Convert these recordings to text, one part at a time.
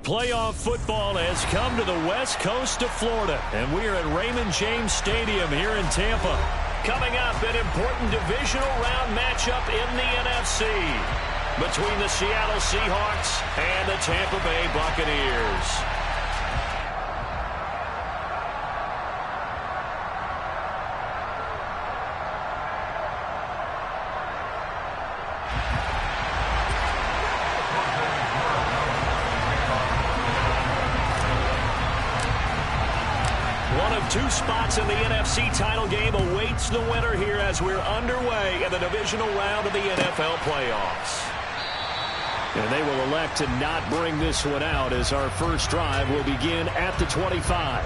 Playoff football has come to the west coast of Florida, and we are at Raymond James Stadium here in Tampa. Coming up, an important divisional round matchup in the NFC between the Seattle Seahawks and the Tampa Bay Buccaneers. Two spots in the NFC title game awaits the winner here as we're underway in the divisional round of the NFL playoffs. And they will elect to not bring this one out as our first drive will begin at the 25.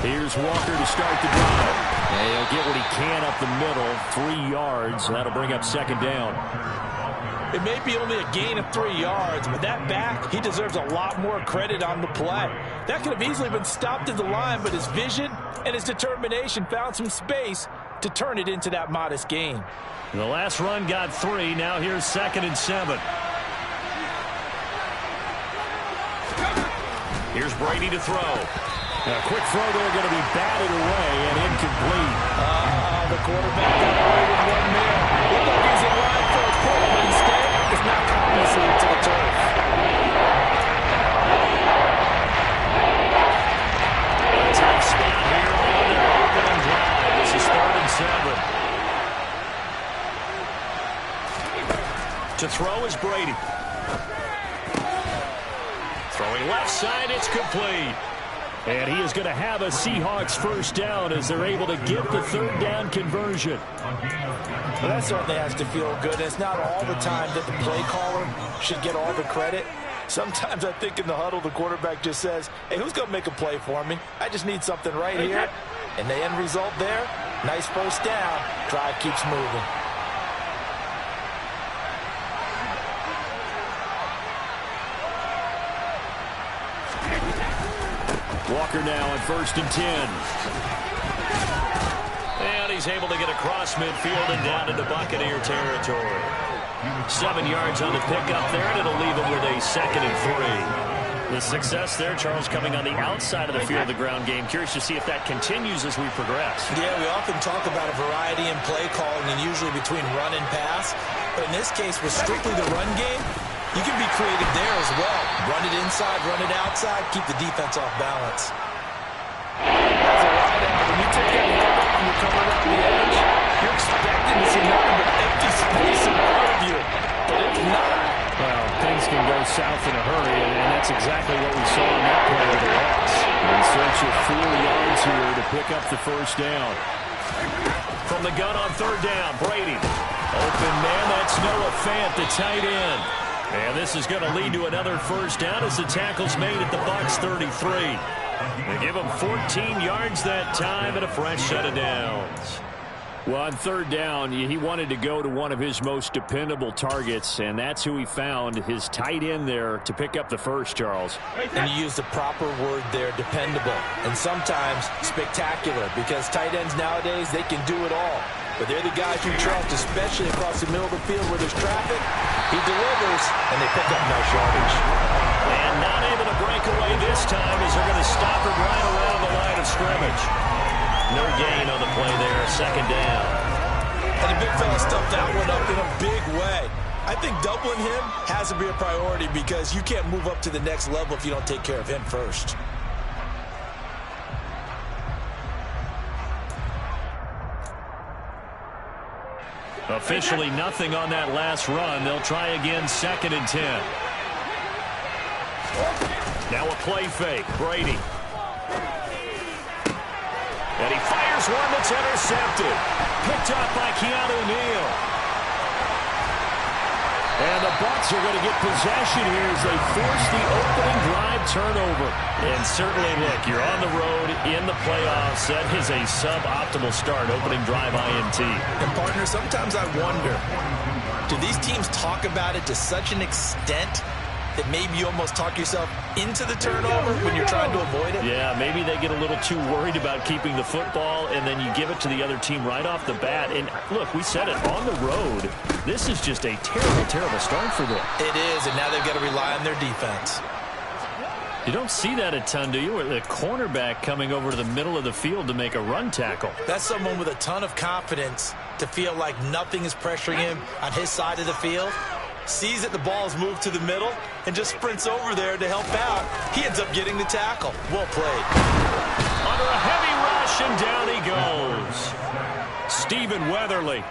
Here's Walker to start the drive. And he'll get what he can up the middle, 3 yards. That'll bring up second down. It may be only a gain of 3 yards, but that back, he deserves a lot more credit on the play. That could have easily been stopped at the line, but his vision and his determination found some space to turn it into that modest gain. The last run got 3. Now here's 2nd and 7. Here's Brady to throw. A quick throw there going to be batted away and incomplete. The quarterback got away with 1 man. Looked like he was in line for a pull, but instead it's not compensated to the turf. A tough spot here on their opening drive. This is 3rd and 7. To throw is Brady. Throwing left side, it's complete. And he is going to have a Seahawks first down as they're able to get the 3rd down conversion. Well, that certainly has to feel good. It's not all the time that the play caller should get all the credit. Sometimes I think in the huddle, the quarterback just says, hey, who's going to make a play for me? I just need something right here. And the end result there, nice first down. Drive keeps moving. Walker now on 1st and 10. And he's able to get across midfield and down into Buccaneer territory. 7 yards on the pickup there, and it'll leave him with a 2nd and 3. The success there, Charles, coming on the outside of the field of the ground game. Curious to see if that continues as we progress. Yeah, we often talk about a variety in play calling and usually between run and pass. But in this case, with strictly the run game, you can be creative there as well. Run it inside, run it outside, keep the defense off balance. That's a wide out. When you take that look and you come around the edge, you're expecting to see nothing but empty space in front of you. But if not, well, things can go south in a hurry, and that's exactly what we saw in that play of the Hawks. In search of 4 yards here to pick up the first down. From the gun on 3rd down, Brady. Open man, that's Noah Fant, the tight end. And this is going to lead to another first down as the tackle's made at the Bucs 33. They give him 14 yards that time and a fresh set of downs. Well, on 3rd down, he wanted to go to one of his most dependable targets, and that's who he found, his tight end there, to pick up the first, Charles. And you use the proper word there, dependable, and sometimes spectacular, because tight ends nowadays, they can do it all. But they're the guys you trust, especially across the middle of the field where there's traffic. He delivers, and they pick up nice yardage. And not able to break away this time as they're going to stop him right around the line of scrimmage. No gain on the play there, 2nd down. And the big fella stuffed that one up in a big way. I think doubling him has to be a priority because you can't move up to the next level if you don't take care of him first. Officially nothing on that last run. They'll try again, 2nd and 10. Now a play fake, Brady. And he fires one that's intercepted. Picked up by Keanu Neal. And the Bucs are going to get possession here as they force the opening drive turnover. And certainly, look, you're on the road in the playoffs. That is a suboptimal start, opening drive INT. And, partner, sometimes I wonder, do these teams talk about it to such an extent that maybe you almost talk yourself into the turnover when you're trying to avoid it? Yeah, maybe they get a little too worried about keeping the football, and then you give it to the other team right off the bat. And, look, we said it, on the road, this is just a terrible, terrible start for them. It is, and now they've got to rely on their defense. You don't see that a ton, do you? With the cornerback coming over to the middle of the field to make a run tackle. That's someone with a ton of confidence to feel like nothing is pressuring him on his side of the field. Sees that the ball is moved to the middle and just sprints over there to help out. He ends up getting the tackle. Well played. Under a heavy rush, and down he goes. Stephen Weatherly.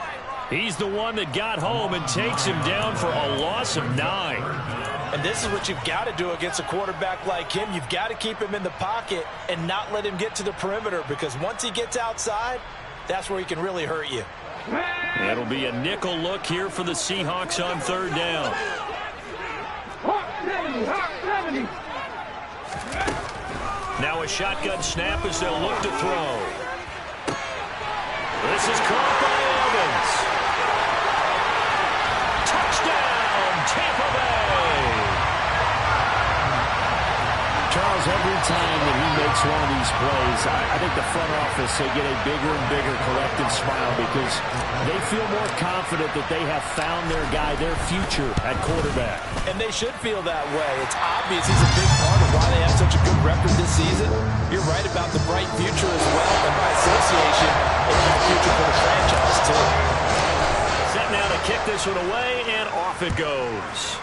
He's the one that got home and takes him down for a loss of 9. And this is what you've got to do against a quarterback like him. You've got to keep him in the pocket and not let him get to the perimeter, because once he gets outside, that's where he can really hurt you. It'll be a nickel look here for the Seahawks on third down. Now a shotgun snap as they'll look to throw. This is caught by Evans. Touchdown, Tampa Bay. Charles, every time that he makes one of these plays, I think the front office, they get a bigger and bigger collective smile because they feel more confident that they have found their guy, their future at quarterback. And they should feel that way. It's obvious he's a big part of why they have such a good record this season. You're right about the bright future as well, and by association, a good future for the franchise, too. Set now to kick this one away, and off it goes.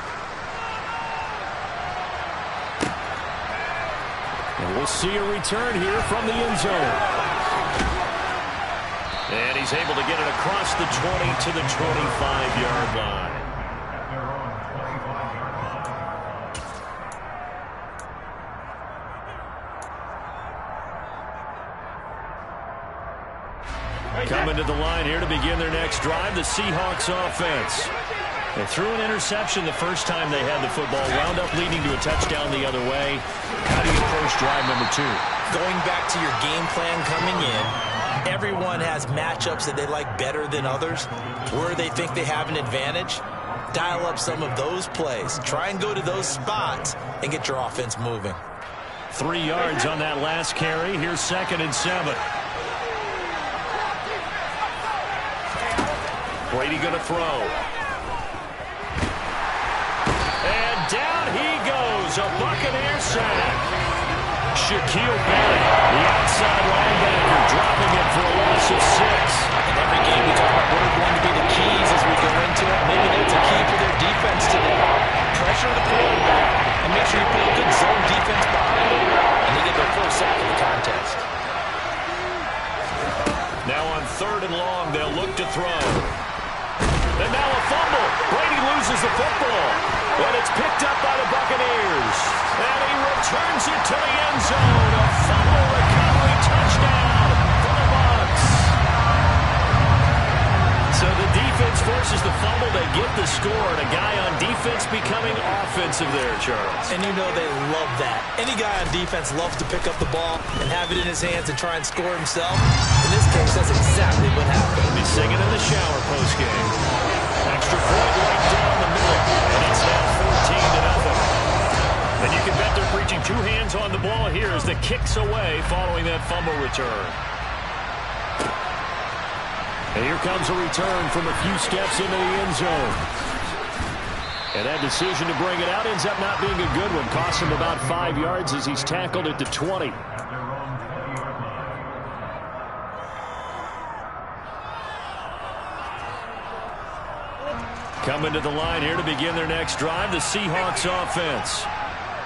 And we'll see a return here from the end zone. And he's able to get it across the 20 to the 25-yard line. Coming to the line here to begin their next drive, the Seahawks offense. They threw an interception the first time they had the football, wound up leading to a touchdown the other way. How do you approach drive number 2? Going back to your game plan coming in, everyone has matchups that they like better than others, where they think they have an advantage. Dial up some of those plays. Try and go to those spots and get your offense moving. 3 yards on that last carry. Here's 2nd and 7. Brady going to throw. And down he goes. A Buccaneer sack. Shaquille Barrett, the outside linebacker, dropping it for a loss of 6. In every game we talk about what are going to be the keys as we go into it. Maybe that's a key for their defense today. Pressure the quarterback and make sure you put a good zone defense behind them, and they get their first sack of the contest. Now on 3rd and long, they'll look to throw. And now a fumble. Brady loses the football. And it's picked up by the Buccaneers. And he returns it to the end zone. A fumble recovery touchdown for the Bucs. So the defense forces the fumble. They get the score. And a guy on defense becoming offensive there, Charles. And you know they love that. Any guy on defense loves to pick up the ball and have it in his hands and try and score himself. In this case, that's exactly what happened. He'll be singing in the shower postgame. Extra point right down the middle. And it's now 14-0. And you can bet they're preaching 2 hands on the ball here as the kick's away following that fumble return. And here comes a return from a few steps into the end zone. And that decision to bring it out ends up not being a good one. Costs him about 5 yards as he's tackled at the 20. Coming to the line here to begin their next drive, the Seahawks offense.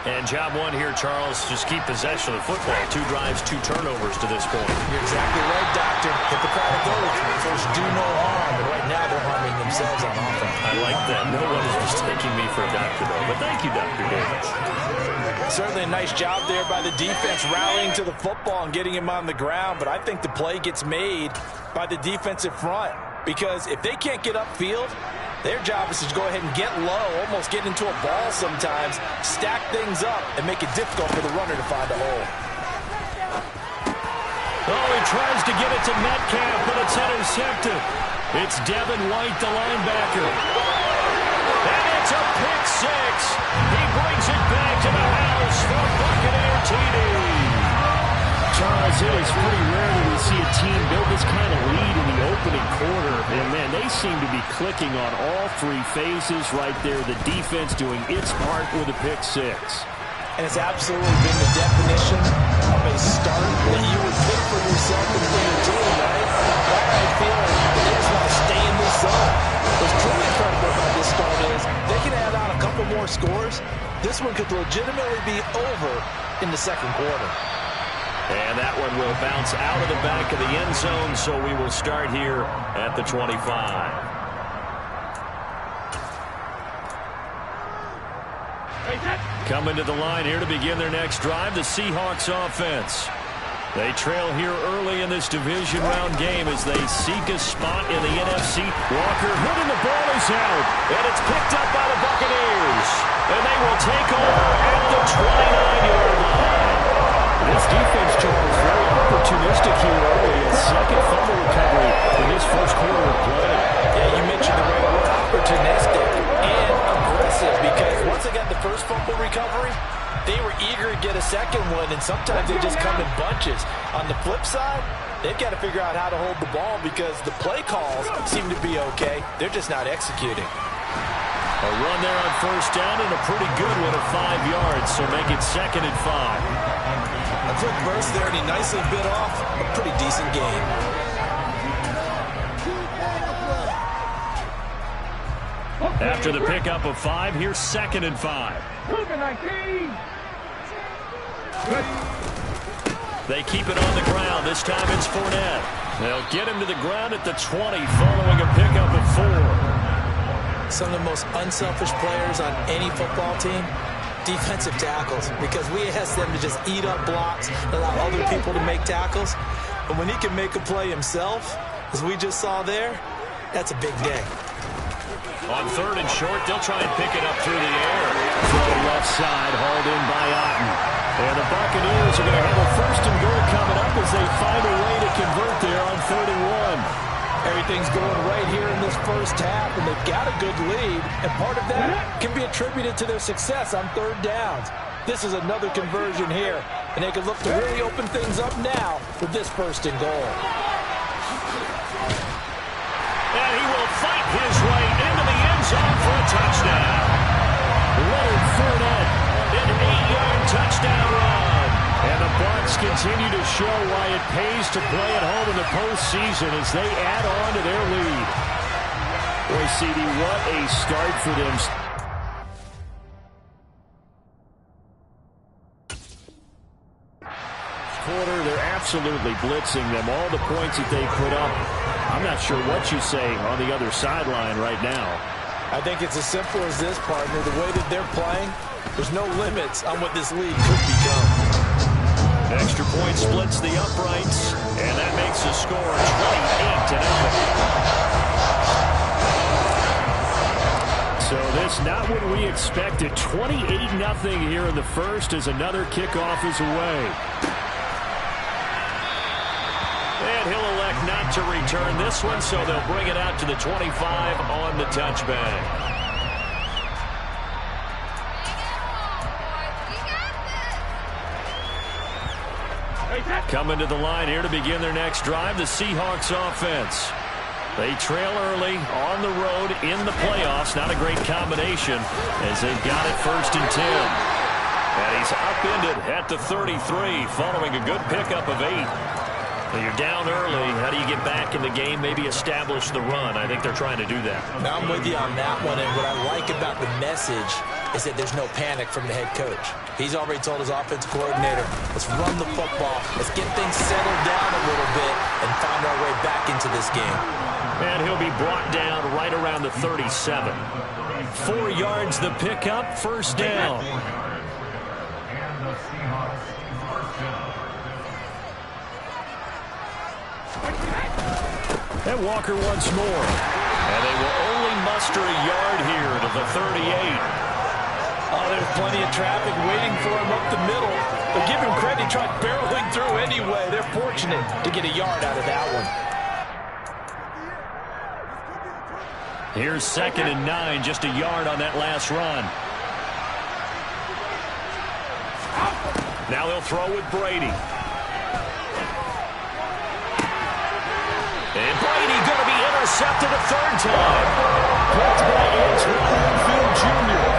And job 1 here, Charles, just keep possession of the football. 2 drives, 2 turnovers to this point. You're exactly right, Doctor. Hippocratic oath. First, do no harm. And right now, they're harming themselves on offense. I like that. No one is just taking me for a doctor, though. But thank you, Dr. Davis. Certainly a nice job there by the defense, rallying to the football and getting him on the ground. But I think the play gets made by the defensive front. Because if they can't get upfield, Their job is to go ahead and get low, almost get into a ball sometimes, stack things up, and make it difficult for the runner to find a hole. Oh, he tries to get it to Metcalf, but it's intercepted. It's Devin White, the linebacker. And it's a pick six. He brings it back to the house for Buccaneer TD. Charles, it is pretty rare that we see a team build this kind of lead in the opening quarter. And, man, they seem to be clicking on all three phases right there. The defense doing its part with a pick six. And it's absolutely been the definition of a start that you would pick for yourself and for your team, right? I feel like they just want to stay in this zone. What's truly incredible about this start is they can add on a couple more scores. This one could legitimately be over in the second quarter. And that one will bounce out of the back of the end zone, so we will start here at the 25. Coming to the line here to begin their next drive, the Seahawks offense. They trail here early in this division round game as they seek a spot in the NFC. Walker hitting the ball is out, and it's picked up by the Buccaneers. And they will take over at the 29-yard line. This defense, Charles, very opportunistic here early. A second fumble recovery in this first quarter of play. Yeah, you mentioned the right word, opportunistic and aggressive, because once they got the first fumble recovery, they were eager to get a second one, and sometimes they just come in bunches. On the flip side, they've got to figure out how to hold the ball because the play calls seem to be okay. They're just not executing. A run there on first down and a pretty good one at 5 yards, so make it 2nd and 5. A quick burst there, and he nicely bit off a pretty decent game. After the pickup of 5, here's 2nd and 5. They keep it on the ground. This time it's Fournette. They'll get him to the ground at the 20 following a pickup of 4. Some of the most unselfish players on any football team, defensive tackles, because we ask them to just eat up blocks, allow other people to make tackles. But when he can make a play himself, as we just saw there, that's a big day. On 3rd and short, they'll try and pick it up through the air. Throw left side, hauled in by Otten. And the Buccaneers are going to have a 1st and goal coming up as they find a way to convert there on 3rd and 1. Everything's going right here in this first half, and they've got a good lead, and part of that can be attributed to their success on 3rd downs. This is another conversion here, and they can look to really open things up now with this 1st and goal. And he will fight his way into the end zone for a touchdown. Leonard Fournette, an 8-yard touchdown run. and the Bucs continue to show why it pays to play at home in the postseason as they add on to their lead. Boy, CD, what a start for them. Quarter, they're absolutely blitzing them. All the points that they put up, I'm not sure what you say on the other sideline right now. I think it's as simple as this, partner. The way that they're playing, there's no limits on what this league could become. Extra point splits the uprights, and that makes the score 28-0. So this not what we expected. 28-0 here in the first as another kickoff is away. And he'll elect not to return this one, so they'll bring it out to the 25 on the touchback. Coming to the line here to begin their next drive, the Seahawks offense. They trail early on the road in the playoffs. Not a great combination as they've got it 1st and 10. And he's upended at the 33 following a good pickup of 8. You're down early. How do you get back in the game, maybe establish the run? I think they're trying to do that. Now I'm with you on that one, and what I like about the message is that there's no panic from the head coach. He's already told his offensive coordinator, let's run the football, let's get things settled down a little bit and find our way back into this game. And he'll be brought down right around the 37. 4 yards the pickup, 1st down. And Walker once more. And they will only muster a yard here to the 38. Oh, there's plenty of traffic waiting for him up the middle. But give him credit, he tried barreling through anyway. They're fortunate to get a yard out of that one. Here's 2nd and 9, just a yard on that last run. Now they'll throw with Brady. And Brady going to be intercepted a 3rd time. Picked by Antoine Winfield Jr.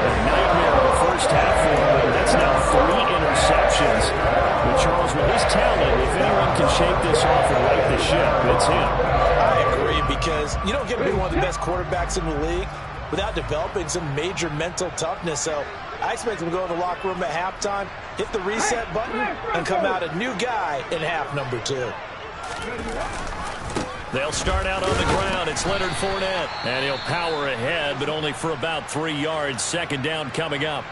A nightmare of the first half for him, and that's now 3 interceptions. But Charles, with his talent, if anyone can shake this off and right the ship, it's him. I agree, because you don't get to be one of the best quarterbacks in the league without developing some major mental toughness. So I expect him to go in the locker room at halftime, hit the reset button, and come out a new guy in half number 2. They'll start out on the ground. It's Leonard Fournette. And he'll power ahead, but only for about 3 yards. 2nd down coming up.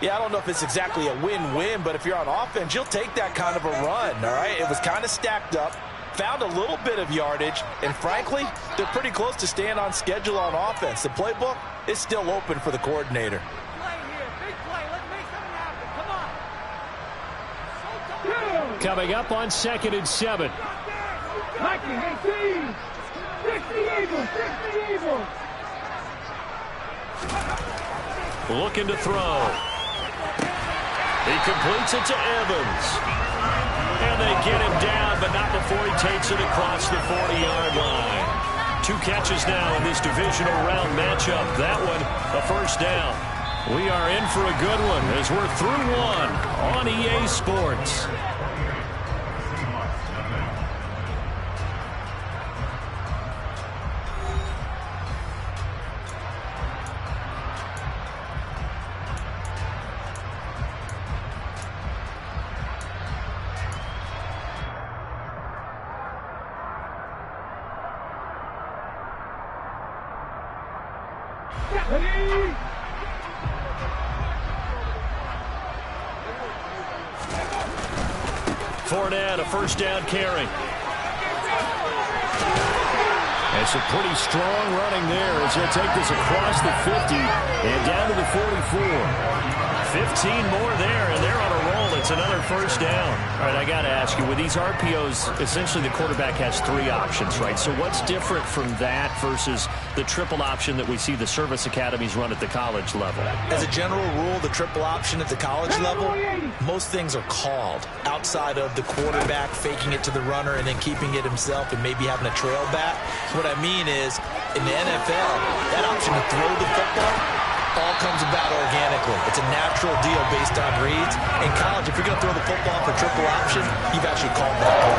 Yeah, I don't know if it's exactly a win-win, but if you're on offense, you'll take that kind of a run, all right? It was kind of stacked up, found a little bit of yardage, and frankly, they're pretty close to staying on schedule on offense. The playbook is still open for the coordinator. Coming up on 2nd and 7. Looking to throw. He completes it to Evans. And they get him down, but not before he takes it across the 40-yard line. 2 catches now in this divisional round matchup. That one, a 1st down. We are in for a good one as we're through 1 on EA Sports. Fournette, a 1st down carry. It's a pretty strong running there as he'll take this across the 50 and down to the 44. 15 more there, and they're on a roll. It's another 1st down. All right, I got to ask you, with these RPOs, essentially the quarterback has 3 options, right? So what's different from that versus the triple option that we see the service academies run at the college level? As a general rule, the triple option at the college level, most things are called outside of the quarterback faking it to the runner and then keeping it himself and maybe having a trail back. What I mean is, in the NFL, that option to throw the football all comes about organically. It's a natural deal based on reads. In college, if you're going to throw the football for triple option, you've actually called that play.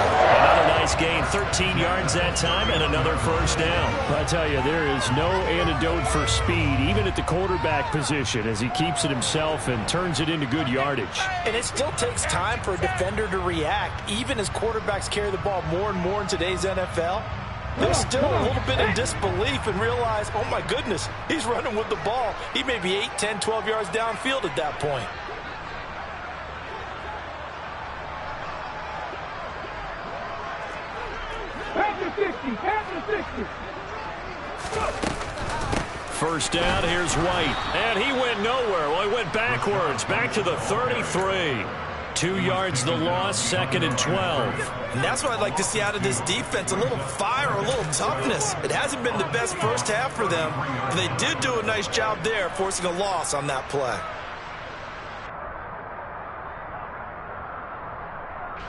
Another nice gain, 13 yards that time, and another 1st down. I tell you, there is no antidote for speed, even at the quarterback position, as he keeps it himself and turns it into good yardage. And it still takes time for a defender to react, even as quarterbacks carry the ball more and more in today's NFL. They're still a little bit in disbelief and realize, oh my goodness, he's running with the ball. He may be 8, 10, 12 yards downfield at that point. First down, here's White. And he went nowhere. Well, he went backwards, back to the 33. 2 yards the loss, 2nd and 12. And that's what I'd like to see out of this defense, a little fire, a little toughness. It hasn't been the best first half for them, but they did do a nice job there, forcing a loss on that play.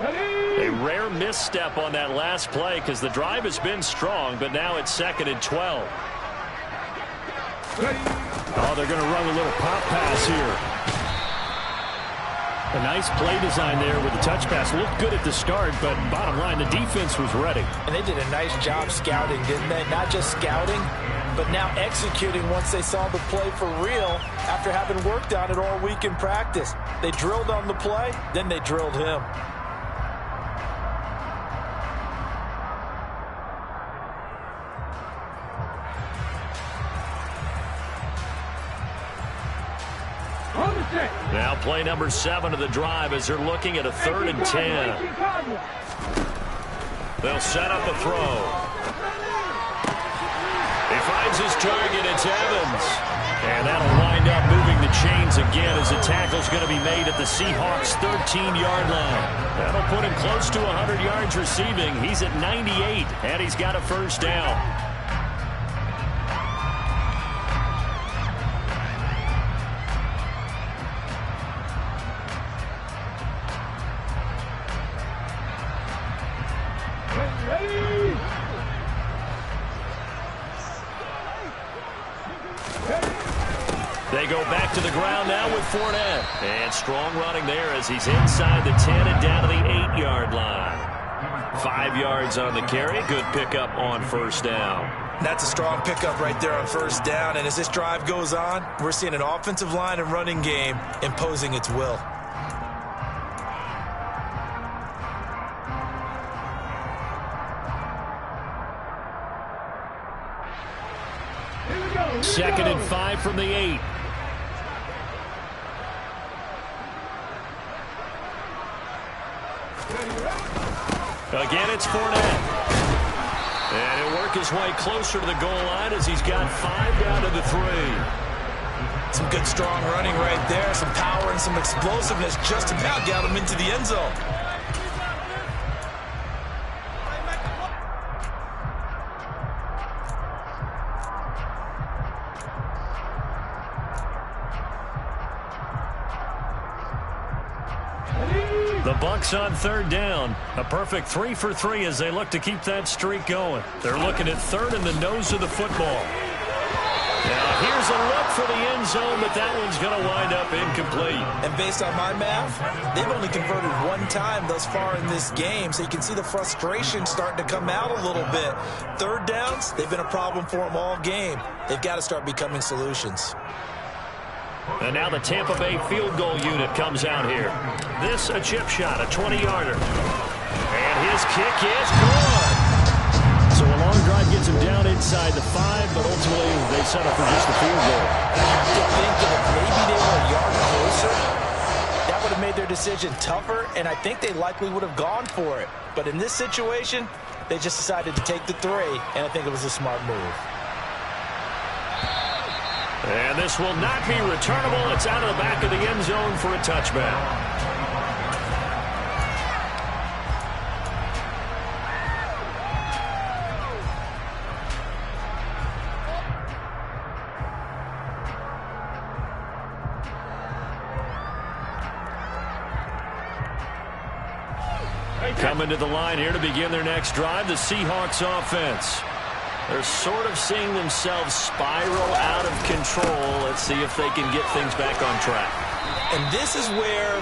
A rare misstep on that last play because the drive has been strong, but now it's 2nd and 12. Oh, they're going to run a little pop pass here. A nice play design there with the touch pass. Looked good at the start, but bottom line, the defense was ready. And they did a nice job scouting, didn't they? Not just scouting, but now executing once they saw the play for real after having worked on it all week in practice. They drilled on the play, then they drilled him. Now play number 7 of the drive as they're looking at a 3rd and 10. They'll set up a throw. finds his target. It's Evans. And that'll wind up moving the chains again as the tackle's going to be made at the Seahawks' 13-yard line. That'll put him close to 100 yards receiving. He's at 98, and he's got a first down. They go back to the ground now with Fournette. And strong running there as he's inside the 10 and down to the 8-yard line. 5 yards on the carry. Good pickup on first down. That's a strong pickup right there on first down. And as this drive goes on, we're seeing an offensive line and running game imposing its will. Second and 5 from the 8. Again, it's Fournette. And he'll work his way closer to the goal line as he's got 5 down to the 3. Some good, strong running right there. Some power and some explosiveness just about got him into the end zone. The Bucs on third down. A perfect 3 for 3 as they look to keep that streak going. They're looking at third in the nose of the football. Now here's a look for the end zone, but that one's going to wind up incomplete. And based on my math, they've only converted 1 time thus far in this game, so you can see the frustration starting to come out a little bit. Third downs, they've been a problem for them all game. They've got to start becoming solutions. And now the Tampa Bay field goal unit comes out here. This a chip shot, a 20-yarder. And his kick is good. So a long drive gets him down inside the 5, but ultimately they settle for just a field goal. I have to think that if maybe they were a yard closer, that would have made their decision tougher, and I think they likely would have gone for it. But in this situation, they just decided to take the 3, and I think it was a smart move. And this will not be returnable. It's out of the back of the end zone for a touchback. Coming to the line here to begin their next drive, the Seahawks offense. They're sort of seeing themselves spiral out of control. Let's see if they can get things back on track. And this is where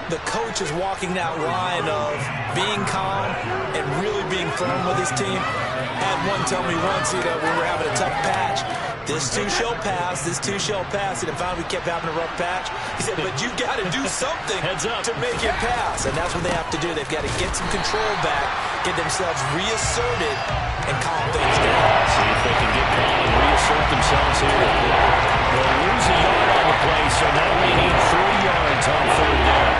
the coach is walking that line of being calm and really being firm with his team. Had one tell me once, when we were having a tough patch, this too shall pass, this too shall pass. And finally we kept having a rough patch. He said, but you got to do something to make it pass. And that's what they have to do. They've got to get some control back, get themselves reasserted, and calm things down. See if they can get calm and reassert themselves here. They'll lose a yard on the play, so now they need 3 yards on third down.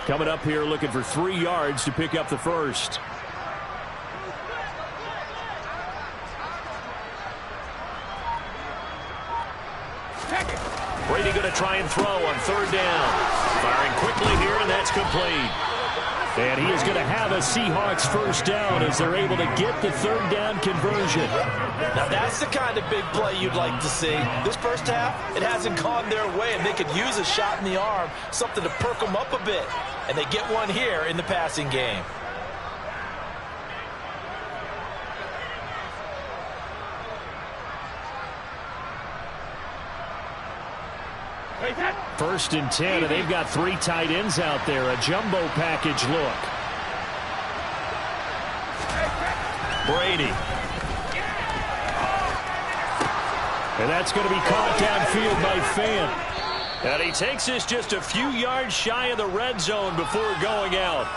Coming up here looking for 3 yards to pick up the first. Brady going to try and throw on third down. Firing quickly here, and that's complete. And he is going to have a Seahawks first down as they're able to get the third down conversion. Now that's the kind of big play you'd like to see. This first half, it hasn't gone their way, and they could use a shot in the arm, something to perk them up a bit. And they get one here in the passing game. First and 10, and they've got 3 tight ends out there. A jumbo package look. Brady. And that's going to be caught downfield by Fant. And he takes this just a few yards shy of the red zone before going out.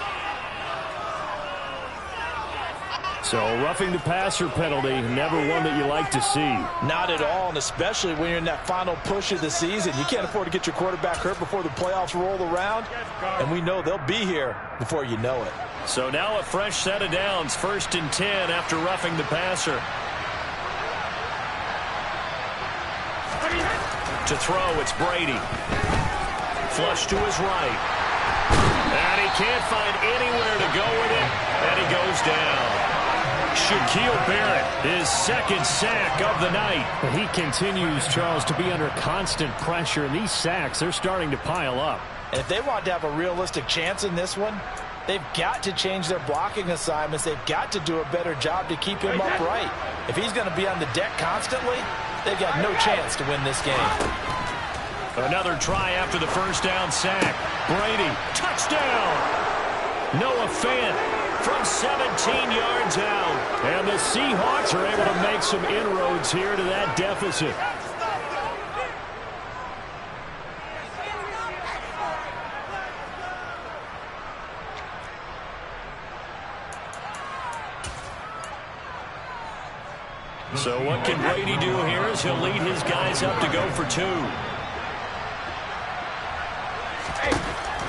So roughing the passer penalty, never one that you like to see. Not at all, and especially when you're in that final push of the season. You can't afford to get your quarterback hurt before the playoffs roll around, and we know they'll be here before you know it. So now a fresh set of downs, 1st and 10 after roughing the passer. To throw, it's Brady. Flush to his right. And he can't find anywhere to go with it, and he goes down. Shaquille Barrett, his 2nd sack of the night. He continues, Charles, to be under constant pressure, and these sacks, they're starting to pile up. And if they want to have a realistic chance in this one, they've got to change their blocking assignments. They've got to do a better job to keep him upright. If he's going to be on the deck constantly, they've got no chance to win this game. Another try after the 1st down sack. Brady, touchdown! Noah Fant from 17 yards out. And the Seahawks are able to make some inroads here to that deficit. So what can Brady do here as he'll lead his guys up to go for 2.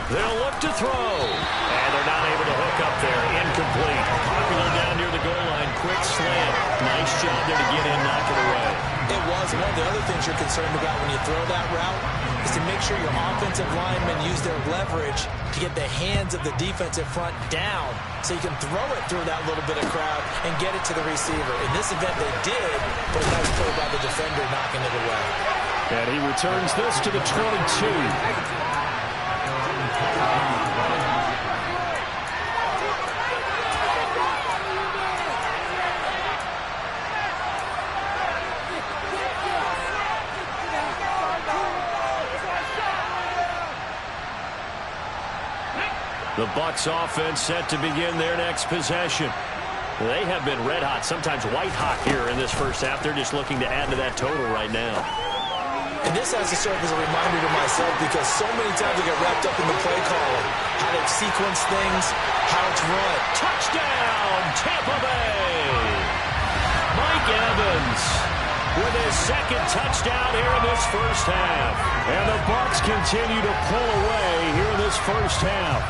They'll look to throw. And they're not able to hook up there. Incomplete. Popular down near the goal line. Quick slant. Nice job there to get in, knock it away. It was. One of the other things you're concerned about when you throw that route is to make sure your offensive linemen use their leverage to get the hands of the defensive front down so you can throw it through that little bit of crowd and get it to the receiver. In this event, they did, but a nice play by the defender knocking it away. And he returns this to the 22. The Bucs offense set to begin their next possession. They have been red hot, sometimes white hot here in this first half. They're just looking to add to that total right now. And this has to serve as a reminder to myself because so many times I get wrapped up in the play calling, how they've sequenced things, how it's run. Touchdown, Tampa Bay! Mike Evans with his 2nd touchdown here in this first half. And the Bucs continue to pull away here in this first half.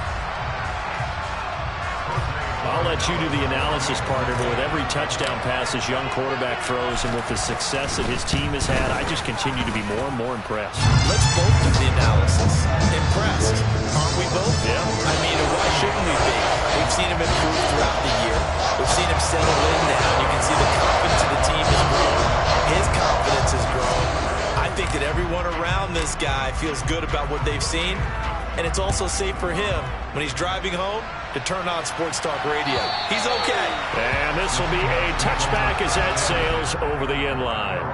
I'll let you do the analysis, partner, but with every touchdown pass this young quarterback throws and with the success that his team has had, I just continue to be more and more impressed. Let's both do the analysis. Impressed. Aren't we both? Yeah. I mean, why shouldn't we be? We've seen him improve throughout the year. We've seen him settle in now. You can see the confidence of the team has grown. His confidence has grown. I think that everyone around this guy feels good about what they've seen, and it's also safe for him when he's driving home to turn on Sports Talk Radio. He's okay. And this will be a touchback as that sails over the end line.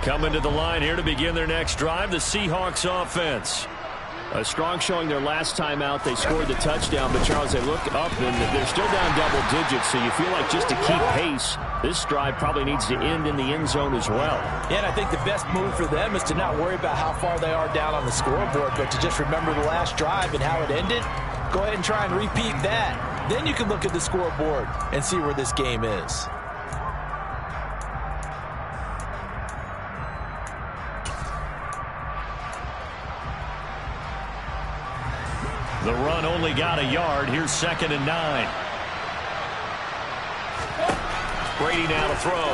Coming to the line here to begin their next drive, the Seahawks offense. A strong showing their last time out. They scored the touchdown, but Charles, they looked up and they're still down double digits, so you feel like just to keep pace, this drive probably needs to end in the end zone as well. Yeah, and I think the best move for them is to not worry about how far they are down on the scoreboard, but to just remember the last drive and how it ended. Go ahead and try and repeat that. Then you can look at the scoreboard and see where this game is. The run only got a yard. Here's 2nd and 9. Brady now to throw.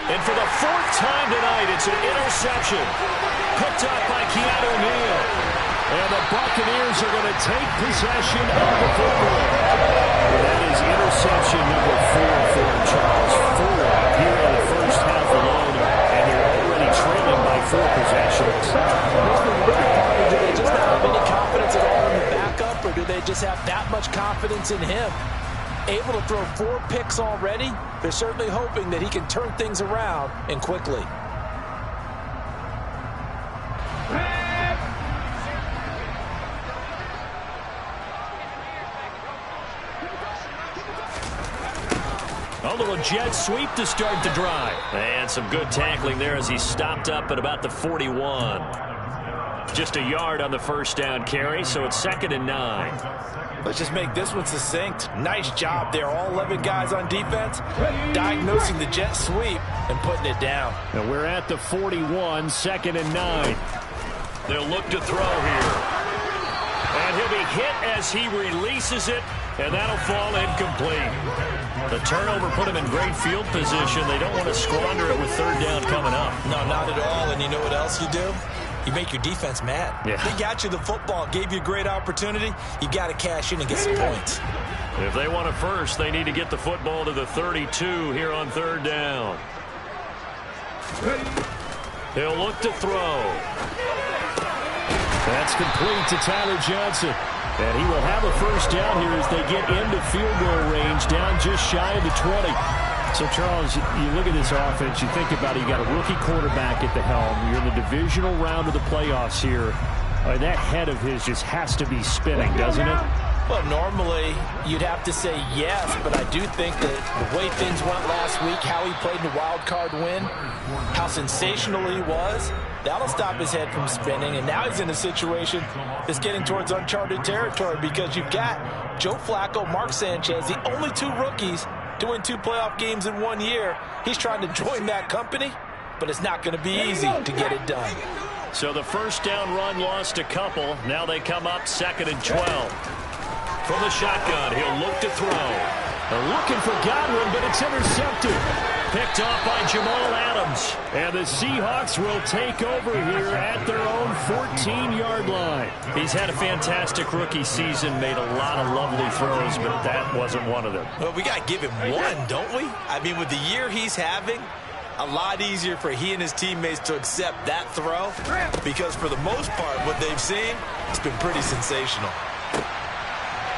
And for the 4th time tonight, it's an interception. Picked up by Keanu Neal. And the Buccaneers are going to take possession of the football. That is interception number 4 for Charles. 4 here in the first half alone. And they're already trailing by 4 possessions. Do they just not have any confidence at all in the backup, or do they just have that much confidence in him? Able to throw 4 picks already, they're certainly hoping that he can turn things around and quickly. little jet sweep to start the drive. And some good tackling there as he stopped up at about the 41. Just a yard on the first down carry, so it's 2nd and 9. Let's just make this one succinct. Nice job there. All 11 guys on defense diagnosing the jet sweep and putting it down. And we're at the 41, 2nd and 9. They'll look to throw here. And he'll be hit as he releases it, and that'll fall incomplete. The turnover put him in great field position. They don't want to squander it with 3rd down coming up. No, not at all. And you know what else you do? You make your defense mad. Yeah. They got you the football, gave you a great opportunity. You got to cash in and get some points. If they want it first, they need to get the football to the 32 here on 3rd down. He'll look to throw. That's complete to Tyler Johnson. And he will have a first down here as they get into field goal range, down just shy of the 20. So, Charles, you look at this offense, you think about it, you got a rookie quarterback at the helm. You're in the divisional round of the playoffs here. That head of his just has to be spinning, doesn't it? Well, normally you'd have to say yes, but I do think that the way things went last week, how he played in the wild card win, how sensational he was, that'll stop his head from spinning. And now he's in a situation that's getting towards uncharted territory because you've got Joe Flacco, Mark Sanchez, the only 2 rookies to win 2 playoff games in 1 year. He's trying to join that company, but it's not going to be easy to get it done. So the first down run lost a couple. Now they come up 2nd and 12. From the shotgun, he'll look to throw. They're looking for Godwin, but it's intercepted. Picked off by Jamal Adams. And the Seahawks will take over here at their own 14-yard line. He's had a fantastic rookie season, made a lot of lovely throws, but that wasn't one of them. Well, we got to give him one, don't we? I mean, with the year he's having, a lot easier for he and his teammates to accept that throw because for the most part, what they've seen, it's been pretty sensational.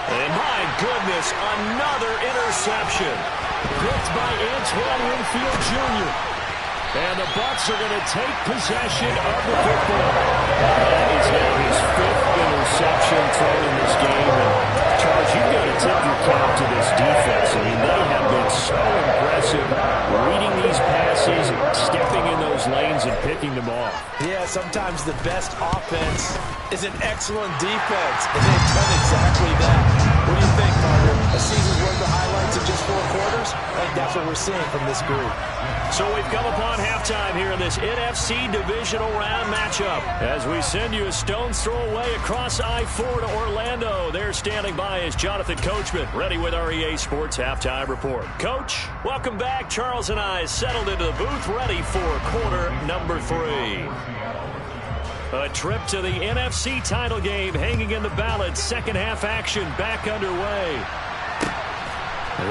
And my goodness, another interception. Picked by Antoine Winfield Jr. And the Bucs are going to take possession of the football. That is now his 5th interception thrown in this game. And Charles, you've got to tip your cap to this defense. I mean, they have been so impressive reading these passes, stepping in those lanes and picking them off. Yeah, sometimes the best offense is an excellent defense, and they've done exactly that. What do you think, Carter? A season's worth of highlights in just 4 quarters? I think that's what we're seeing from this group. So we've come upon halftime here in this NFC Divisional Round matchup. As we send you a stone's throw away across I-4 to Orlando. There standing by is Jonathan Coachman, ready with our EA Sports Halftime Report. Coach, welcome back. Charles and I settled into the booth, ready for quarter number 3. A trip to the NFC title game hanging in the balance. Second half action back underway.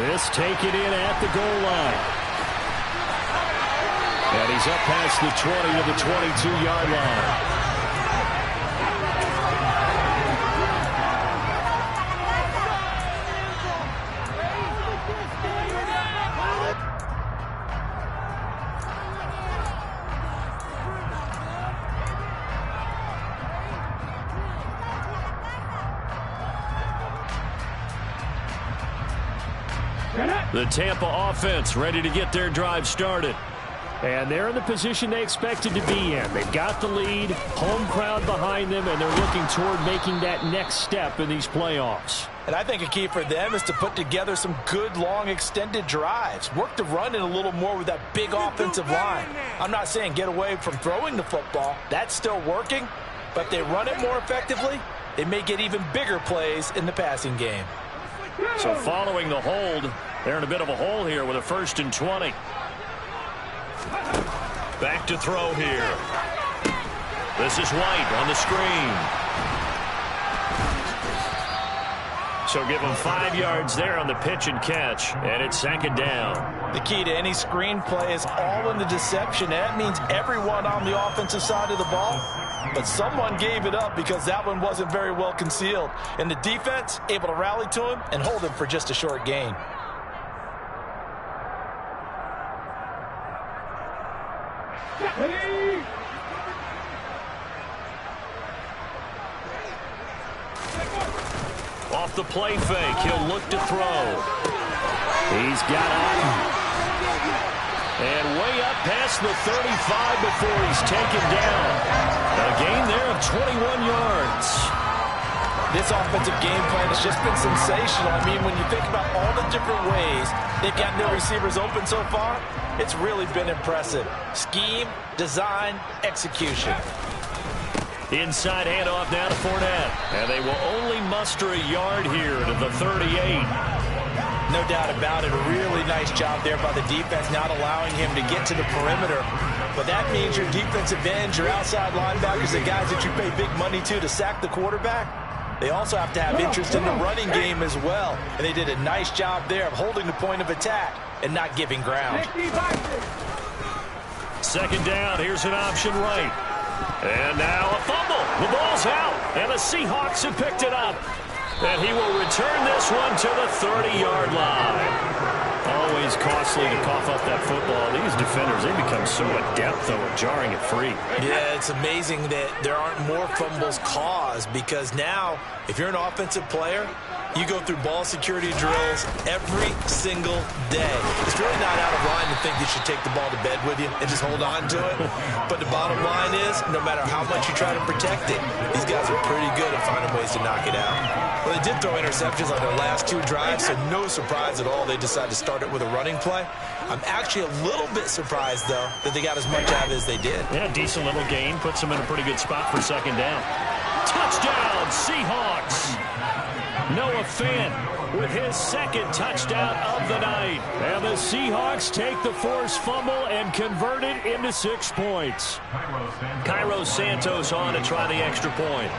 This taken in at the goal line. And he's up past the 20 to the 22-yard line. The Tampa offense ready to get their drive started. And they're in the position they expected to be in. They've got the lead, home crowd behind them, and they're looking toward making that next step in these playoffs. And I think a key for them is to put together some good, long, extended drives. Work the run in a little more with that big offensive line. I'm not saying get away from throwing the football. That's still working. But if they run it more effectively, they may get even bigger plays in the passing game. So following the hold, they're in a bit of a hole here with a 1st and 20. Back to throw here. This is White on the screen. So give him 5 yards there on the pitch and catch, and it's 2nd down. The key to any screen play is all in the deception. That means everyone on the offensive side of the ball. But someone gave it up because that one wasn't very well concealed. And the defense able to rally to him and hold him for just a short gain. Off the play fake, he'll look to throw. He's got Otten. And way up past the 35 before he's taken down. A gain there of 21 yards. This offensive game plan has just been sensational. I mean, when you think about all the different ways they've gotten their receivers open so far, it's really been impressive. Scheme, design, execution. Inside handoff now to Fournette. And they will only muster a yard here to the 38. No doubt about it. A really nice job there by the defense, not allowing him to get to the perimeter. But that means your defensive ends, your outside linebackers, the guys that you pay big money to sack the quarterback, they also have to have interest in the running game as well. And they did a nice job there of holding the point of attack and not giving ground. Second down. Here's an option right. And now a fumble. The ball's out. And the Seahawks have picked it up. And he will return this one to the 30-yard line. Always costly to cough up that football. These defenders, they become so adept, though, at jarring it free. Yeah, it's amazing that there aren't more fumbles caused, because now, if you're an offensive player, you go through ball security drills every single day. It's really not out of line to think you should take the ball to bed with you and just hold on to it. But the bottom line is, no matter how much you try to protect it, these guys are pretty good at finding ways to knock it out. Well, they did throw interceptions on their last two drives, so no surprise at all they decided to start it with a running play. I'm actually a little bit surprised, though, that they got as much out of it as they did. Yeah, decent little gain. Puts them in a pretty good spot for second down. Touchdown, Seahawks! Noah Fant with his second touchdown of the night. And the Seahawks take the forced fumble and convert it into 6 points. Cairo Santos on to try the extra point.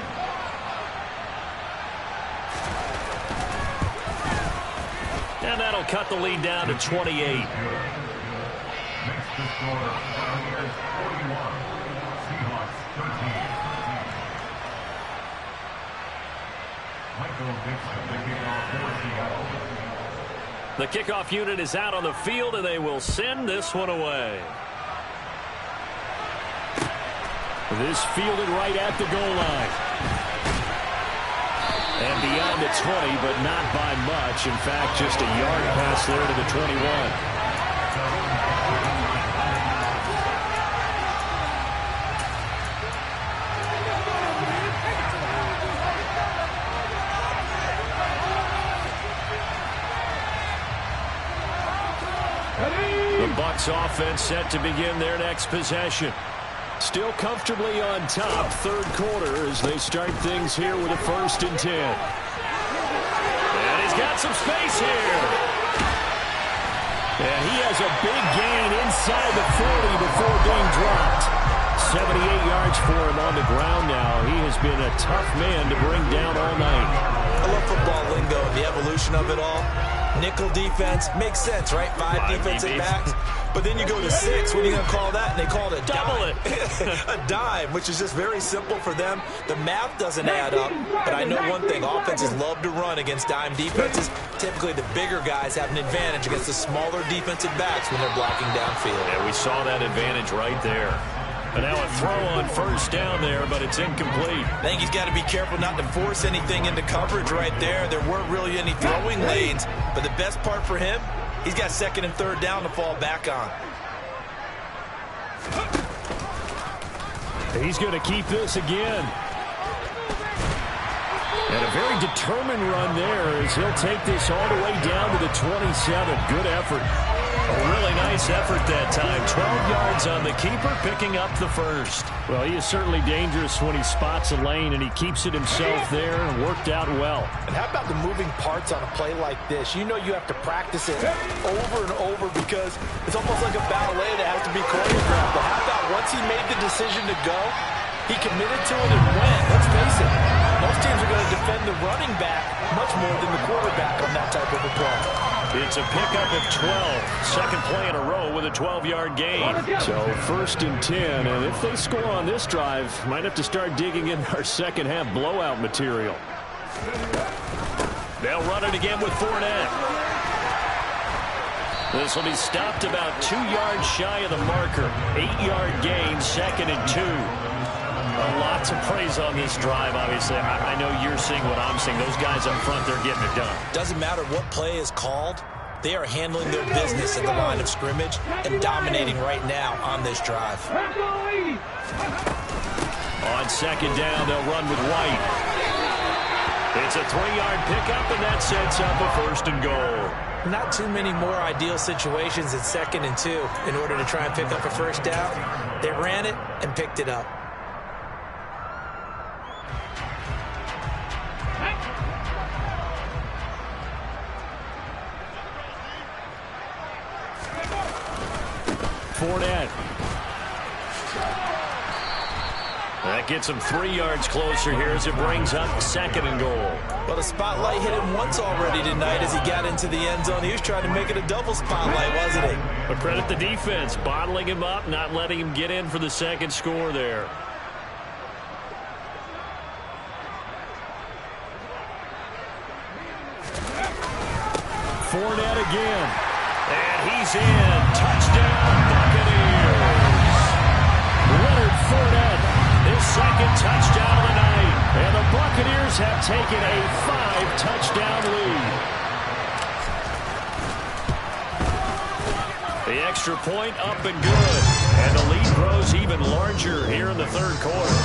And that'll cut the lead down to 28. The kickoff unit is out on the field, and they will send this one away. This fielded right at the goal line. And beyond the 20, but not by much. In fact, just a yard pass there to the 21. The Bucs offense set to begin their next possession. Still comfortably on top, third quarter, as they start things here with a 1st and 10. And he's got some space here. And he has a big gain inside the 40 before being dropped. 78 yards for him on the ground now. He has been a tough man to bring down all night. I love football lingo and the evolution of it all. Nickel defense makes sense, right? Five defensive backs. But then you go to 6. What are you going to call that? And they call it a double dime. A dime, which is just very simple for them. The math doesn't add up. But I know one thing. Offenses love to run against dime defenses. Typically, the bigger guys have an advantage against the smaller defensive backs when they're blocking downfield. Yeah, we saw that advantage right there. And now a throw on 1st down there, but it's incomplete. I think he's got to be careful not to force anything into coverage right there. There weren't really any throwing lanes. But the best part for him, he's got 2nd and 3rd down to fall back on. He's going to keep this again. And a very determined run there as he'll take this all the way down to the 27. Good effort. A really nice effort that time. 12 yards on the keeper, picking up the 1st. Well, he is certainly dangerous when he spots a lane, and he keeps it himself there and worked out well. And how about the moving parts on a play like this? You know you have to practice it over and over because it's almost like a ballet that has to be choreographed. But how about once he made the decision to go, he committed to it and went. Let's face it, most teams are going to defend the running back much more than the quarterback on that type of a play. It's a pickup of 12. Second play in a row with a 12-yard gain. So 1st and 10, and if they score on this drive, might have to start digging in our second half blowout material. They'll run it again with Fournette. This will be stopped about 2 yards shy of the marker. 8-yard gain, 2nd and 2. A lot to praise on this drive, obviously. I know you're seeing what I'm seeing. Those guys up front, they're getting it done. Doesn't matter what play is called. They are handling their business at the line of scrimmage and dominating right now on this drive. On second down, they'll run with White. It's a 3-yard pickup, and that sets up a 1st and goal. Not too many more ideal situations at 2nd and 2 in order to try and pick up a 1st down. They ran it and picked it up. Fournette. That gets him 3 yards closer here as it brings up 2nd and goal. Well, the spotlight hit him once already tonight as he got into the end zone. He was trying to make it a double spotlight, wasn't he? But credit the defense, bottling him up, not letting him get in for the 2nd score there. Fournette again. And he's in. Touchdown, Buccaneers. Leonard Fournette, his 2nd touchdown of the night. And the Buccaneers have taken a 5-touchdown lead. The extra point up and good. And the lead grows even larger here in the 3rd quarter.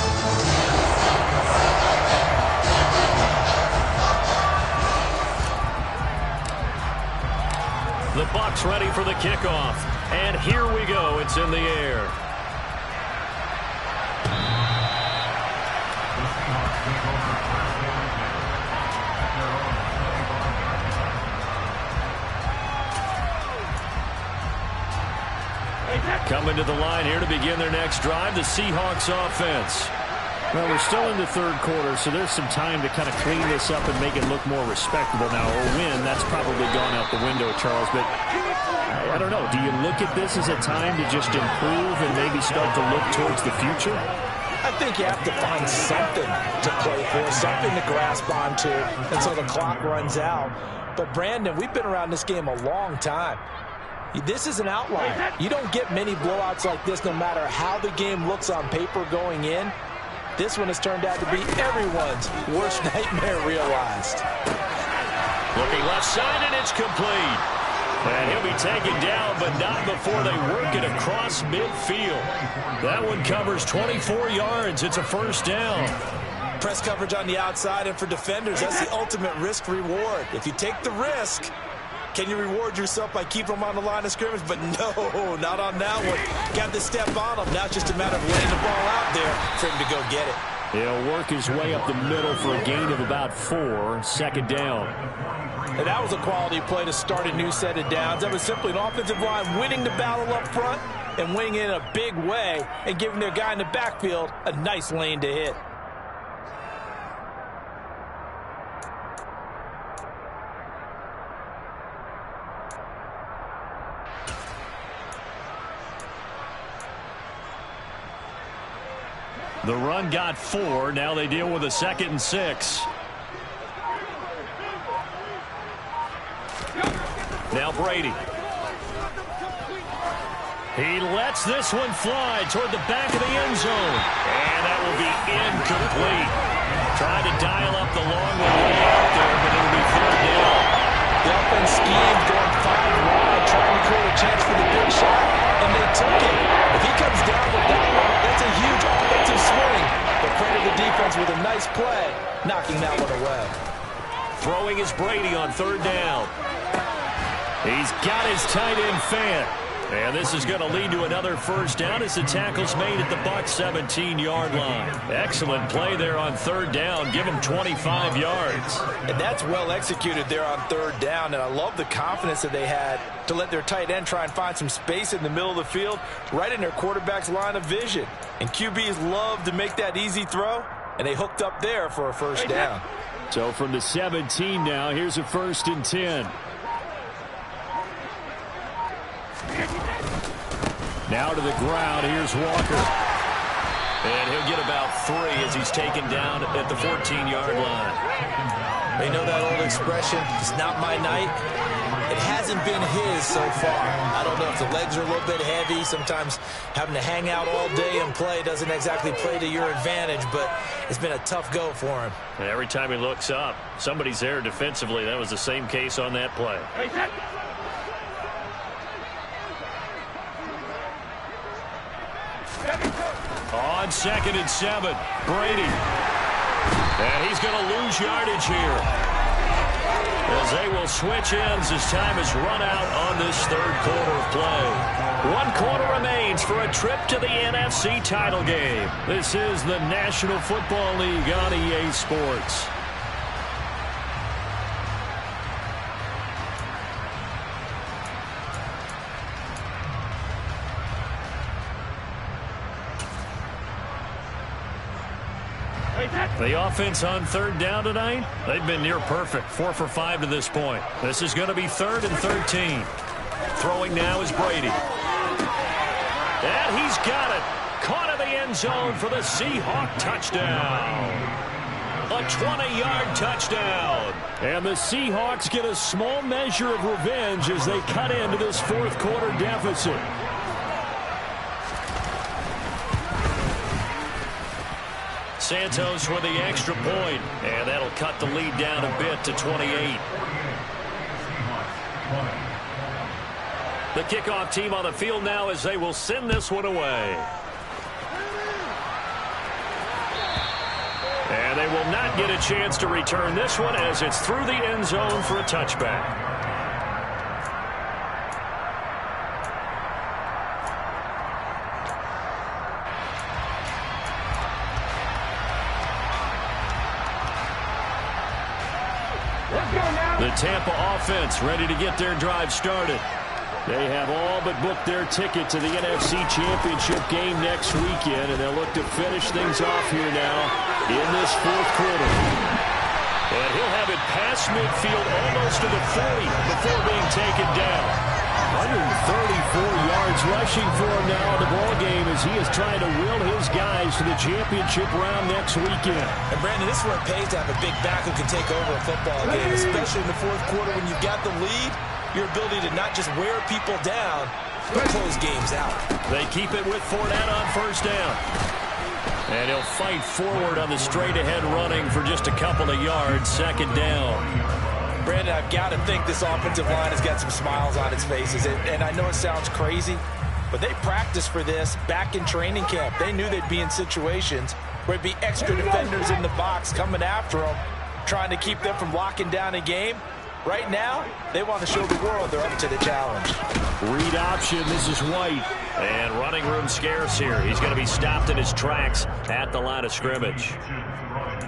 The Bucs ready for the kickoff. And here we go. It's in the air. Coming to the line here to begin their next drive, the Seahawks offense. Well, we're still in the 3rd quarter, so there's some time to kind of clean this up and make it look more respectable now. Or win, that's probably gone out the window, Charles. But I don't know. Do you look at this as a time to just improve and maybe start to look towards the future? I think you have to find something to play for, something to grasp onto until the clock runs out. But, Brandon, we've been around this game a long time. This is an outlier. You don't get many blowouts like this no matter how the game looks on paper going in. This one has turned out to be everyone's worst nightmare realized. Looking left side, and it's complete. And he'll be taken down, but not before they work it across midfield. That one covers 24 yards. It's a 1st down. Press coverage on the outside, and for defenders, that's the ultimate risk-reward. If you take the risk, can you reward yourself by keeping them on the line of scrimmage? But no, not on that one. Got to step on them. Now it's just a matter of laying the ball out there for him to go get it. He'll work his way up the middle for a gain of about 4, 2nd down. And that was a quality play to start a new set of downs. That was simply an offensive line winning the battle up front and winning it in a big way and giving their guy in the backfield a nice lane to hit. The run got 4. Now they deal with a 2nd and 6. Now Brady. He lets this one fly toward the back of the end zone. And that will be incomplete. Trying to dial up the long way out there, but it'll be 3rd down. The offense schemed, going 5 wide, trying to create a chance for the big shot, and they took it. If he comes down with that one, that's a huge offensive swing. But credit the defense with a nice play, knocking that one away. Throwing is Brady on 3rd down. He's got his tight end fan. And this is going to lead to another 1st down as the tackle's made at the Bucs 17-yard line. Excellent play there on 3rd down. Give him 25 yards. And that's well executed there on 3rd down. And I love the confidence that they had to let their tight end try and find some space in the middle of the field, right in their quarterback's line of vision. And QBs love to make that easy throw, and they hooked up there for a 1st down. So from the 17 now, here's a 1st and 10. Now to the ground, here's Walker. And he'll get about 3 as he's taken down at the 14-yard line. They know that old expression, it's not my night. It hasn't been his so far. I don't know if the legs are a little bit heavy. Sometimes having to hang out all day and play doesn't exactly play to your advantage, but it's been a tough go for him. And every time he looks up, somebody's there defensively. That was the same case on that play. On 2nd and 7, Brady. And he's going to lose yardage here, as they will switch ends as time is run out on this third quarter of play. 1 quarter remains for a trip to the NFC title game. This is the National Football League on EA Sports. The offense on 3rd down tonight, they've been near perfect, 4 for 5 to this point. This is going to be 3rd and 13. Throwing now is Brady. And he's got it. Caught in the end zone for the Seahawks touchdown. A 20-yard touchdown. And the Seahawks get a small measure of revenge as they cut into this 4th quarter deficit. Santos with the extra point, and that'll cut the lead down a bit to 28. The kickoff team on the field now as they will send this one away. And they will not get a chance to return this one as it's through the end zone for a touchback. The Tampa offense ready to get their drive started. They have all but booked their ticket to the NFC Championship game next weekend, and they'll look to finish things off here now in this 4th quarter. And he'll have it past midfield almost to the 40 before being taken down. 134 yards rushing for him now in the ball game as he is trying to will his guys to the championship round next weekend. And Brandon, this is where it pays to have a big back who can take over a football game, especially in the 4th quarter when you've got the lead. Your ability to not just wear people down, but close games out. They keep it with Fournette on 1st down. And he'll fight forward on the straight-ahead running for just a couple of yards, 2nd down. Brandon, I've got to think this offensive line has got some smiles on its faces. And I know it sounds crazy, but they practiced for this back in training camp. They knew they'd be in situations where there'd be extra defenders in the box coming after them, trying to keep them from locking down a game. Right now, they want to show the world they're up to the challenge. Read option, this is White. And running room scarce here. He's going to be stopped in his tracks at the line of scrimmage.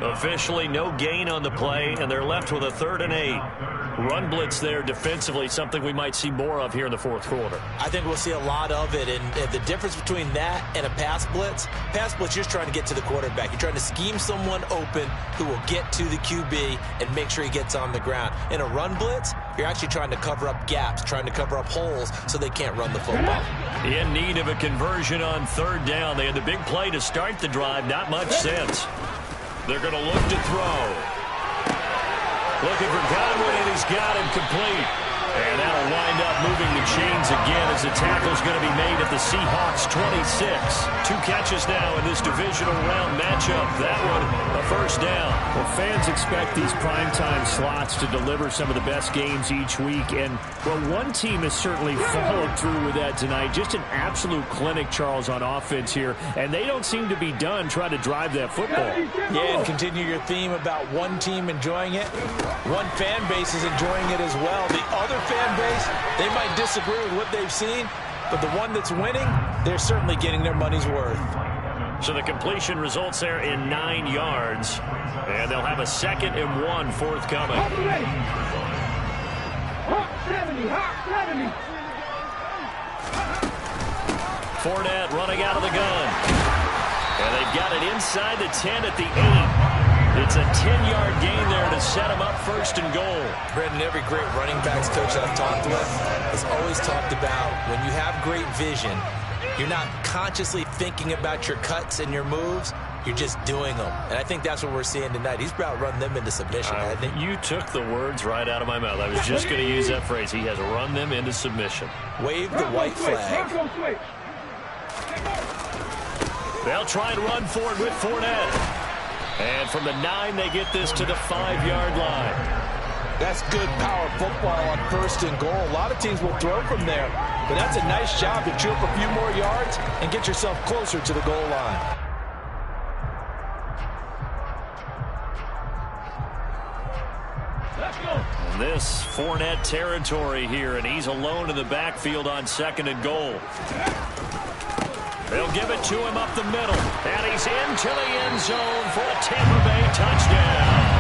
Officially no gain on the play, and they're left with a 3rd and 8. Run blitz there defensively, something we might see more of here in the 4th quarter. I think we'll see a lot of it, and the difference between that and a pass blitz, you're just trying to get to the quarterback. You're trying to scheme someone open who will get to the QB and make sure he gets on the ground. In a run blitz, you're actually trying to cover up gaps, trying to cover up holes so they can't run the football. In need of a conversion on 3rd down. They had the big play to start the drive, not much sense. They're going to look to throw. Looking for Godwin, and he's got him complete. And that'll wind up moving the chains again as the tackle's going to be made at the Seahawks 26. 2 catches now in this divisional round matchup. That one, a 1st down. Well, fans expect these primetime slots to deliver some of the best games each week. And, well, one team has certainly followed through with that tonight. Just an absolute clinic, Charles, on offense here. And they don't seem to be done trying to drive that football. Yeah, and continue your theme about one team enjoying it. One fan base is enjoying it as well. The other fan base, they might disagree with what they've seen, but the one that's winning, they're certainly getting their money's worth. So the completion results there in 9 yards, and they'll have a 2nd and 1 forthcoming. Fournette running out of the gun, and they've got it inside the 10 at the 8. It's a 10-yard gain there to set him up 1st and goal. Brendan, every great running backs coach that I've talked with has always talked about when you have great vision, you're not consciously thinking about your cuts and your moves. You're just doing them. And I think that's what we're seeing tonight. He's about to run them into submission, hasn't he? You took the words right out of my mouth. I was just going to use that phrase. He has run them into submission. Wave the white flag. They'll try and run forward with Fournette. And from the 9, they get this to the 5-yard line. That's good power football on 1st and goal. A lot of teams will throw from there, but that's a nice job to chew up a few more yards and get yourself closer to the goal line. And this Fournette territory here, and he's alone in the backfield on 2nd and goal. They'll give it to him up the middle, and he's into the end zone for a Tampa Bay touchdown.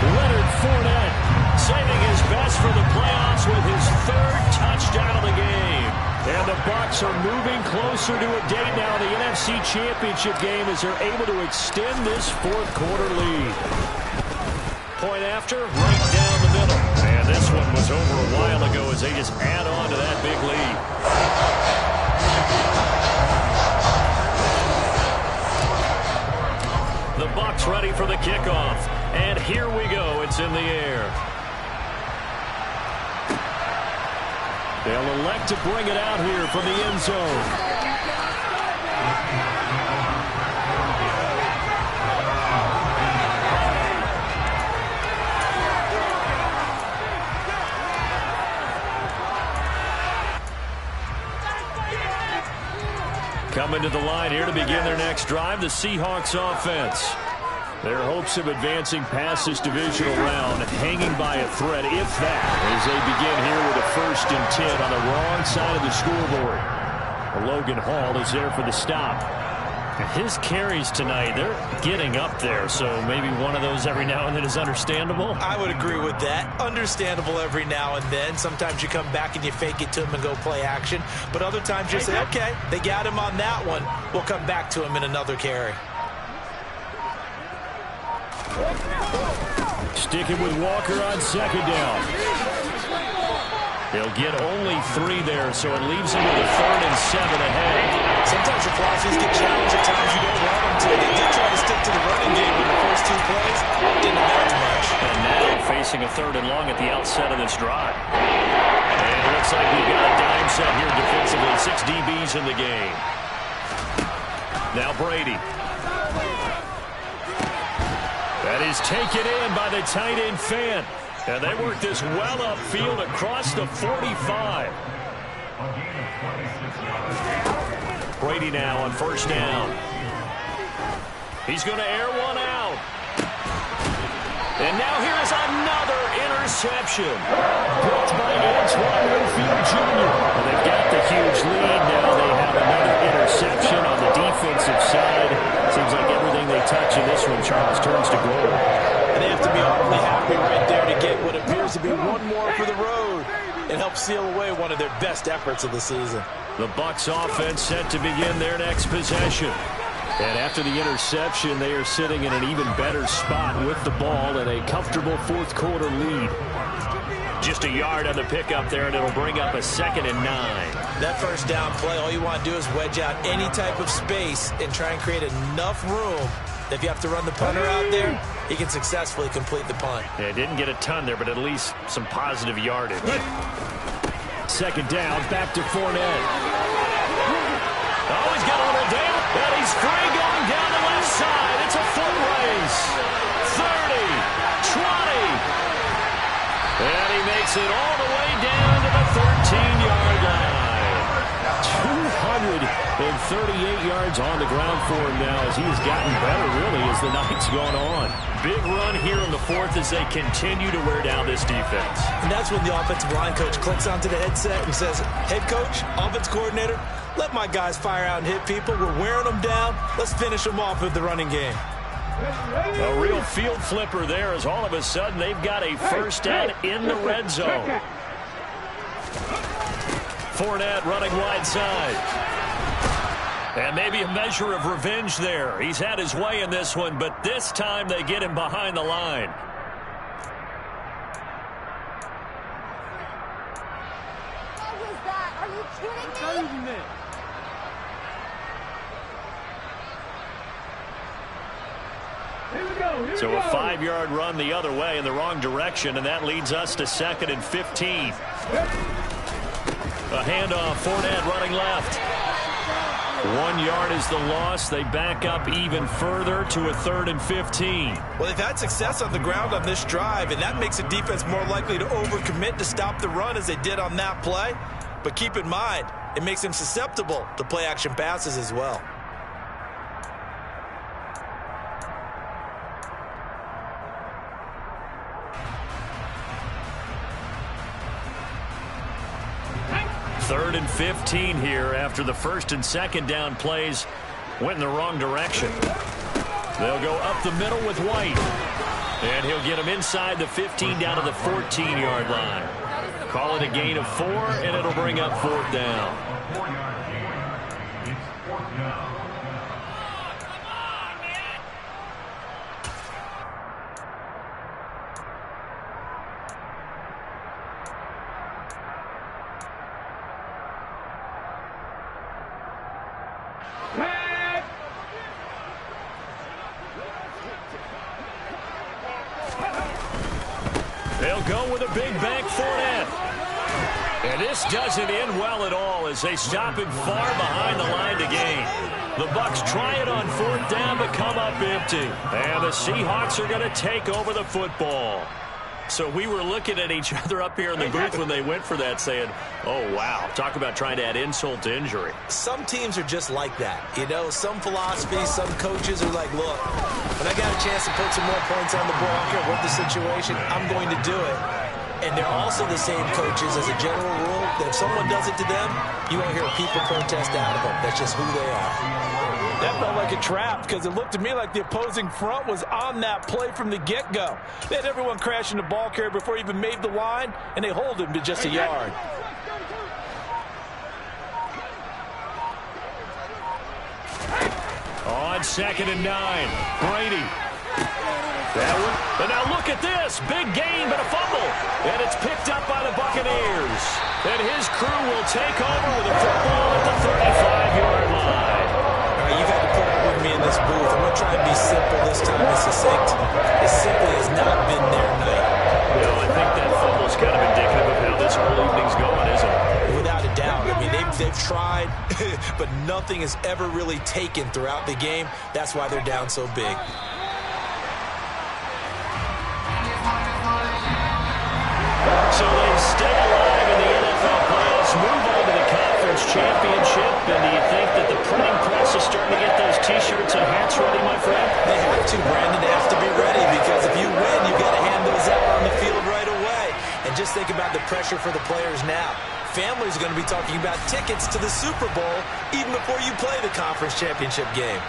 Leonard Fournette saving his best for the playoffs with his 3rd touchdown of the game. And the Bucs are moving closer to a date now, the NFC Championship game, as they're able to extend this 4th quarter lead. Point after, right down the middle. And this one was over a while ago as they just add on to that big lead. The Bucs ready for the kickoff. And here we go. It's in the air. They'll elect to bring it out here from the end zone. Coming to the line here to begin their next drive, the Seahawks offense. Their hopes of advancing past this divisional round hanging by a thread, if that, as they begin here with a 1st and 10 on the wrong side of the scoreboard. Logan Hall is there for the stop. His carries tonight, they're getting up there, so maybe one of those every now and then is understandable. I would agree with that. Understandable every now and then. Sometimes you come back and you fake it to him and go play action. But other times you say, okay, they got him on that one. We'll come back to him in another carry. Sticking with Walker on 2nd down. They'll get only 3 there, so it leaves them with a 3rd and 7 ahead. Sometimes your philosophies get challenged. At times you don't want them to. They did try to stick to the running game in the first 2 plays. Didn't amount to much. And now facing a 3rd and long at the outset of this drive. And it looks like we've got a dime set here defensively. 6 DBs in the game. Now Brady. That is taken in by the tight end Fant. And they work this well upfield across the 45. Brady now on 1st down. He's going to air one out. And now here is another interception. Brought by Antoine Winfield Jr. Well, they've got the huge lead. Now they have another interception on the defensive side. Seems like everything they touch in this one, Charles, turns to gold. And they have to be awfully happy right there to get what appears to be one more for the road and help seal away one of their best efforts of the season. The Bucs offense set to begin their next possession. And after the interception, they are sitting in an even better spot with the ball and a comfortable 4th quarter lead. Just a yard on the pickup there, and it'll bring up a 2nd and 9. That 1st down play, all you want to do is wedge out any type of space and try and create enough room. If you have to run the punter out there, he can successfully complete the punt. Yeah, didn't get a ton there, but at least some positive yardage. 2nd down, back to Fournette. Oh, he's got a little down, and he's free going down the left side. It's a foot race. 30, 20. And he makes it all the way down to the 13-yard line. 238 yards on the ground for him now as he has gotten better, really, as the night's gone on. Big run here in the 4th as they continue to wear down this defense. And that's when the offensive line coach clicks onto the headset and says, head coach, offense coordinator, let my guys fire out and hit people. We're wearing them down. Let's finish them off with the running game. A real field flipper there as all of a sudden they've got a 1st down in the red zone. Fournette running wide side. And maybe a measure of revenge there. He's had his way in this one, but this time they get him behind the line. What was that? Are you kidding me? So a 5-yard run the other way in the wrong direction, and that leads us to 2nd and 15. A handoff, Fournette running left. 1 yard is the loss. They back up even further to a 3rd and 15. Well, they've had success on the ground on this drive, and that makes a defense more likely to overcommit to stop the run as they did on that play. But keep in mind, it makes them susceptible to play-action passes as well. Third and 15 here after the 1st and 2nd down plays went in the wrong direction. They'll go up the middle with White. And he'll get him inside the 15 down to the 14-yard line. Call it a gain of 4, and it'll bring up 4th down. They'll go with a big bank Fournette. And this doesn't end well at all as they stop him far behind the line to gain. The Bucs try it on 4th down but come up empty. And the Seahawks are going to take over the football. So we were looking at each other up here in the booth when they went for that saying, oh, wow, talk about trying to add insult to injury. Some teams are just like that. You know, some philosophies, some coaches are like, look, when I got a chance to put some more points on the board, I don't care what the situation, I'm going to do it. And they're also the same coaches as a general rule that if someone does it to them, you won't hear people protest out of them. That's just who they are. That felt like a trap because it looked to me like the opposing front was on that play from the get-go. They had everyone crashing the ball carrier before he even made the line, and they hold him to just a yard. On 2nd and 9, Brady. And now look at this. Big gain, but a fumble. And it's picked up by the Buccaneers. And his crew will take over with a football at the 35-yard line. All right, you've had to put up with me in this booth. I'm going to try and be simple this time and succinct. It simply has not been their night. Well, I think that fumble is kind of indicative of how this whole evening's going, isn't it? Without a doubt. I mean, they've tried, but nothing is ever really taken throughout the game. That's why they're down so big. So they stay alive in the NFL playoffs, move on to the conference championship, and do you think that the printing press is starting to get those T-shirts and hats ready, my friend? They have to, Brandon. They have to be ready because if you win, you've got to hand those out on the field right away. And just think about the pressure for the players now. Families are going to be talking about tickets to the Super Bowl even before you play the conference championship game.